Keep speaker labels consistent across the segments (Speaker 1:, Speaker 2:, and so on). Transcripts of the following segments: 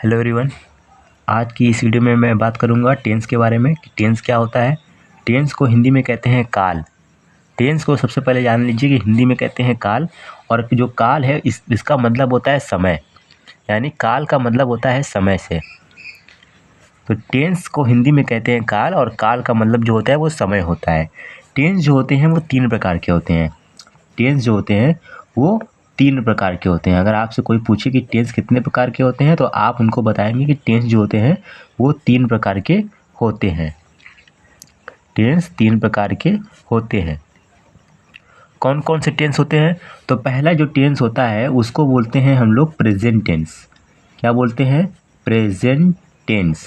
Speaker 1: Hello everyone. आज की इस वीडियो में मैं बात करूंगा टेंस के बारे में कि टेंस क्या होता है। टेंस को हिंदी में कहते हैं काल। टेंस को सबसे पहले जान लीजिए कि हिंदी में कहते हैं काल, और जो काल है इसका मतलब होता है समय, यानी काल का मतलब होता है समय से। तो टेंस को हिंदी में कहते हैं काल, और काल का मतलब जो होता है वो समय होता है। टेंस जो होते हैं वो तीन प्रकार के होते हैं। टेंस जो होते हैं वो तीन प्रकार के होते हैं। अगर आपसे कोई पूछे कि टेंस कितने प्रकार के होते हैं तो आप उनको बताएंगे कि टेंस जो होते हैं वो तीन प्रकार के होते हैं। टेंस तीन प्रकार के होते हैं। कौन कौन से टेंस होते हैं? तो पहला जो टेंस होता है उसको बोलते हैं हम लोग प्रेजेंट टेंस। क्या बोलते हैं? Present tense.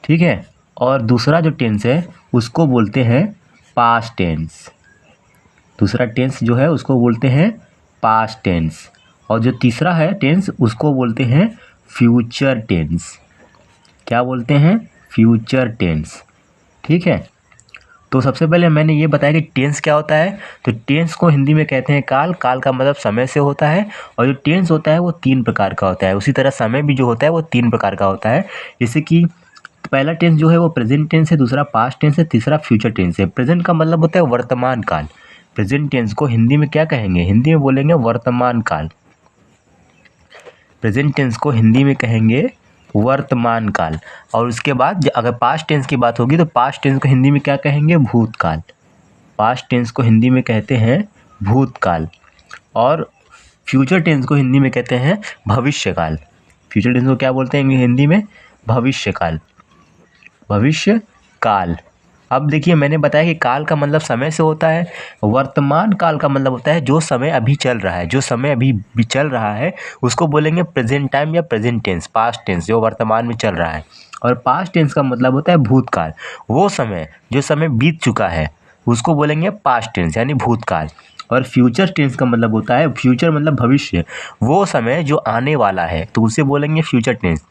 Speaker 1: ठीक है। और दूसरा जो टेंस है उसको बोलते हैं पास्ट टेंस। दूसरा टेंस जो है उसको बोलते हैं पास्ट टेंस। और जो तीसरा है टेंस उसको बोलते हैं फ्यूचर टेंस। क्या बोलते हैं? Future tense. ठीक है। तो सबसे पहले मैंने ये बताया कि टेंस क्या होता है। तो टेंस को हिंदी में कहते हैं काल। काल का मतलब समय से होता है। और जो टेंस होता है वो तीन प्रकार का होता है। उसी तरह समय भी जो होता है वो तीन प्रकार का होता है। जैसे कि पहला टेंस जो है वो प्रेजेंट टेंस है, दूसरा पास्ट टेंस है, तीसरा फ्यूचर टेंस है। प्रेजेंट का मतलब होता है वर्तमान काल। प्रेजेंट टेंस को हिंदी में क्या कहेंगे? हिंदी में बोलेंगे वर्तमान काल। प्रेजेंट टेंस को हिंदी में कहेंगे वर्तमान काल। और उसके बाद अगर पास्ट टेंस की बात होगी तो पास्ट टेंस को हिंदी में क्या कहेंगे? भूतकाल। पास्ट टेंस को हिंदी में कहते हैं भूतकाल। और फ्यूचर टेंस को हिंदी में कहते हैं भविष्यकाल। फ्यूचर टेंस को क्या बोलते हैं हिंदी में? भविष्यकाल। भविष्यकाल। अब देखिए मैंने बताया कि काल का मतलब समय से होता है। वर्तमान काल का मतलब होता है जो समय अभी चल रहा है। जो समय अभी भी चल रहा है उसको बोलेंगे प्रेजेंट टाइम या प्रेजेंट टेंस, पास्ट टेंस जो वर्तमान में चल रहा है। और पास्ट टेंस का मतलब होता है भूतकाल। वो समय जो समय बीत चुका है उसको बोलेंगे पास्ट टेंस यानी भूतकाल। और फ्यूचर टेंस का मतलब होता है, फ्यूचर मतलब भविष्य, वो समय जो आने वाला है तो उसे बोलेंगे फ्यूचर टेंस।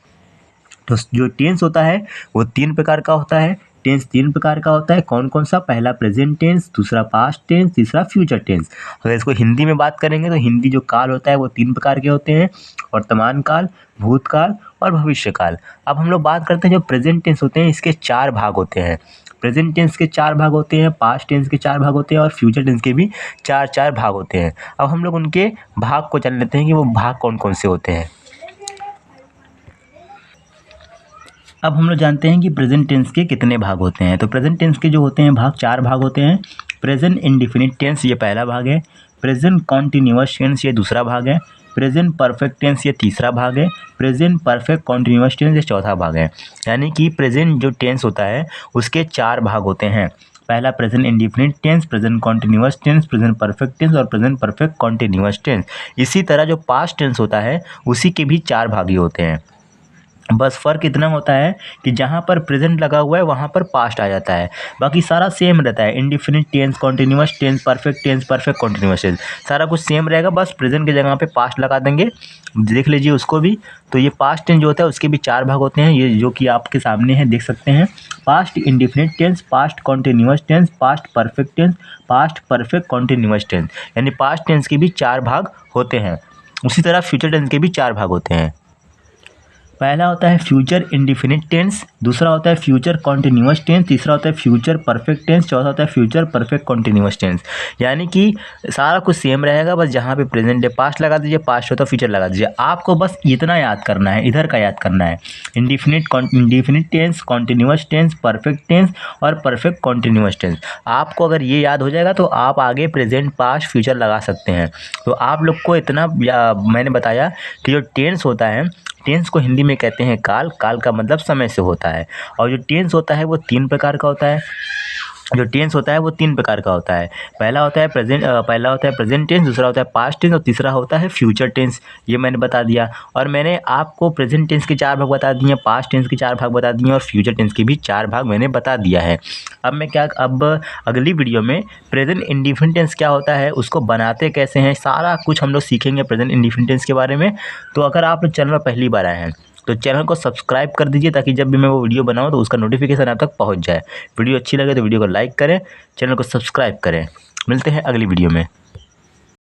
Speaker 1: तो जो टेंस होता है वो तीन प्रकार का होता है। टेंस तीन प्रकार का होता है। कौन कौन सा? पहला प्रेजेंट टेंस, दूसरा पास्ट टेंस, तीसरा फ्यूचर टेंस। अगर इसको हिंदी में बात करेंगे तो हिंदी जो काल होता है वो तीन प्रकार के होते हैं: वर्तमान काल, भूतकाल और भविष्य काल। अब हम लोग बात करते हैं जो प्रेजेंट टेंस होते हैं इसके चार भाग होते हैं। प्रेजेंट टेंस के चार भाग होते हैं, पास्ट टेंस के चार भाग होते हैं और फ्यूचर टेंस के भी चार चार भाग होते हैं। अब हम लोग उनके भाग को जान लेते हैं कि वो भाग कौन कौन से होते हैं। अब हम लोग जानते हैं कि प्रेजेंट टेंस के कितने भाग होते हैं। तो प्रेजेंट टेंस के जो होते हैं भाग, चार भाग होते हैं। प्रेजेंट इंडेफिनिट टेंस ये पहला भाग है। प्रेजेंट कॉन्टिन्यूअस टेंस ये दूसरा भाग है। प्रेजेंट परफेक्ट टेंस ये तीसरा भाग है। प्रेजेंट परफेक्ट कॉन्टिन्यूअस टेंस ये चौथा भाग है। यानी कि प्रेजेंट जो टेंस होता है उसके चार भाग होते हैं। पहला present indefinite tense, present continuous tense, present perfect tense और प्रेजेंट परफेक्ट कॉन्टिन्यूअस टेंस। इसी तरह जो पास्ट टेंस होता है उसी के भी चार भाग ही होते हैं। बस फ़र्क इतना होता है कि जहाँ पर प्रेजेंट लगा हुआ है वहाँ पर पास्ट आ जाता है, बाकी सारा सेम रहता है। Indefinite tense, continuous tense, perfect tense, perfect continuous tense, सारा कुछ सेम रहेगा। बस प्रेजेंट की जगह पे पास्ट लगा देंगे। देख लीजिए उसको भी। तो ये पास्ट टेंस जो होता है उसके भी चार भाग होते हैं, ये जो कि आपके सामने है देख सकते हैं। Past indefinite tense, past continuous tense, past perfect tense, past perfect continuous tense. यानी पास्ट टेंस के भी चार भाग होते हैं। उसी तरह फ्यूचर टेंस के भी चार भाग होते हैं। पहला होता है फ्यूचर इंडेफिनिट टेंस, दूसरा होता है फ्यूचर कॉन्टिन्यूअस टेंस, तीसरा होता है फ्यूचर परफेक्ट टेंस, चौथा होता है फ्यूचर परफेक्ट कॉन्टिन्यूअस टेंस। यानी कि सारा कुछ सेम रहेगा, बस जहाँ पे प्रेजेंट है पास्ट लगा दीजिए, पास्ट होता है फ्यूचर लगा दीजिए। आपको बस इतना याद करना है, इधर का याद करना है। Indefinite tense, continuous tense, perfect tense और परफेक्ट कॉन्टिन्यूअस टेंस। आपको अगर ये याद हो जाएगा तो आप आगे प्रेजेंट, पास्ट, फ्यूचर लगा सकते हैं। तो आप लोग को इतना मैंने बताया कि जो टेंस होता है, टेंस को हिंदी में कहते हैं काल। काल का मतलब समय से होता है। और जो टेंस होता है वो तीन प्रकार का होता है। जो टेंस होता है वो तीन प्रकार का होता है। पहला होता है प्रेजेंट टेंस, दूसरा होता है पास्ट टेंस और तीसरा होता है फ्यूचर टेंस। ये मैंने बता दिया। और मैंने आपको प्रेजेंट टेंस के चार भाग बता दिए, पास्ट टेंस के चार भाग बता दिए और फ्यूचर टेंस के भी चार भाग मैंने बता दिया है। अब अगली वीडियो में प्रेजेंट इंडेफिनिट टेंस क्या होता है, उसको बनाते कैसे हैं, सारा कुछ हम लोग सीखेंगे प्रेजेंट इंडेफिनिट टेंस के बारे में। तो अगर आप लोग चैनल पर पहली बार आए हैं तो चैनल को सब्सक्राइब कर दीजिए, ताकि जब भी मैं वो वीडियो बनाऊँ तो उसका नोटिफिकेशन आप तक पहुंच जाए। वीडियो अच्छी लगे तो वीडियो को लाइक करें, चैनल को सब्सक्राइब करें। मिलते हैं अगली वीडियो में।